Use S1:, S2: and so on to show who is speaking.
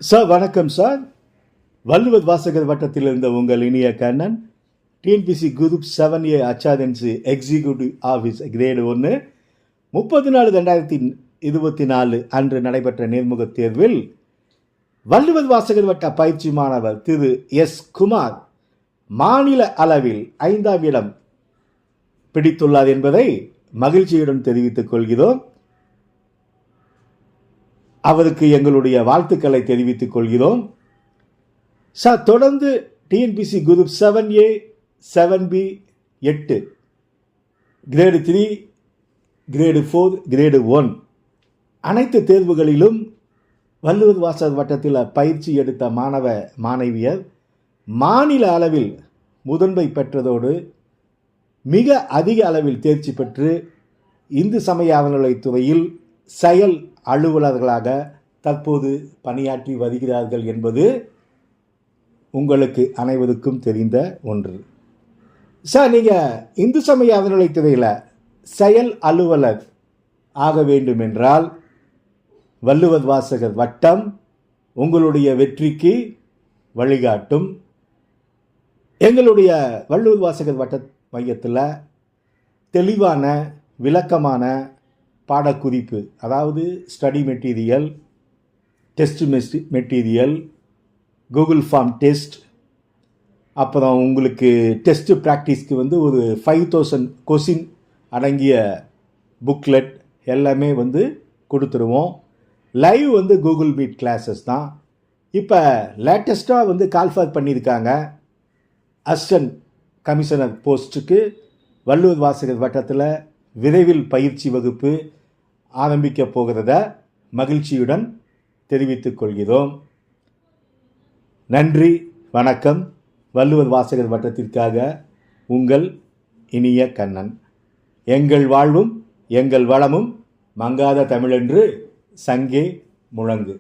S1: Sir வணக்கம் sir. Valluvar வாசகர் வட்டத்தில் இருந்த உங்கள் இனிய கண்ணன். டிஎன்பிசி குரூப் 7A அச்சாதன்சி எக்ஸிக்யூட்டிவ் ஆஃபீஸ் கிரேடு 1 30/4/2024 அன்று நடைபெற்ற நேர்முகத் தேர்வில் வள்ளுவர் வாசகர் வட்ட பயிற்சி மாணவர் திரு எஸ் குமார் மாநில அளவில் 5ஆம் இடம் பிடித்துள்ளார் என்பதை மகிழ்ச்சியுடன் தெரிவித்துக் கொள்கிறோம். அவருக்கு எங்களுடைய வாழ்த்துக்களை தெரிவித்துக் கொள்கிறோம். சார், தொடர்ந்து TNPSC group 7A 7B 8 grade 3 grade 4 grade 1 அனைத்து தேர்வுகளிலும் வள்ளுவர் வாசகர் வட்டத்தில் பயிற்சி எடுத்த மாணவ மாணவியர் மாநில அளவில் முதன்மை பெற்றதோடு மிக அதிக அளவில் தேர்ச்சி பெற்று இந்து சமய அறநிலையத்துறையில் செயல் அலுவலர்களாக தற்போது பணியாற்றி வருகிறார்கள் என்பது உங்களுக்கு அனைவருக்கும் தெரிந்த ஒன்று. சார், நீங்கள் இந்து சமய அறநிலையத்துறையில் செயல் அலுவலர் ஆக வேண்டும் என்றால் வள்ளுவர் வாசகர் வட்டம் உங்களுடைய வெற்றிக்கு வழிகாட்டும். எங்களுடைய வள்ளுவர் வாசகர் வட்ட மையத்தில் தெளிவான விளக்கமான பாடக்குறிப்பு, அதாவது study material, test material, Google form test, அப்புறம் உங்களுக்கு டெஸ்ட் ப்ராக்டிஸ்க்கு ஒரு 5000 கொஸ்டின் அடங்கிய புக்லெட் எல்லாமே கொடுத்துருவோம். லைவ் கூகுள் மீட் கிளாஸஸ் தான். இப்போ லேட்டஸ்ட்டாக கால்ஃபார் பண்ணியிருக்காங்க. அசிஸ்டன்ட் கமிஷனர் போஸ்ட்டுக்கு வள்ளுவர் வாசகர் வட்டத்தில் விரைவில் பயிற்சி வகுப்பு ஆரம்பிக்க போகிறத மகிழ்ச்சியுடன் தெரிவித்துக் கொள்கிறோம். நன்றி, வணக்கம். வள்ளுவர் வாசகர் வட்டத்திற்காக உங்கள் இனிய கண்ணன். எங்கள் வாழ்வும் எங்கள் வளமும் மங்காத தமிழென்று சங்கே முழங்கு.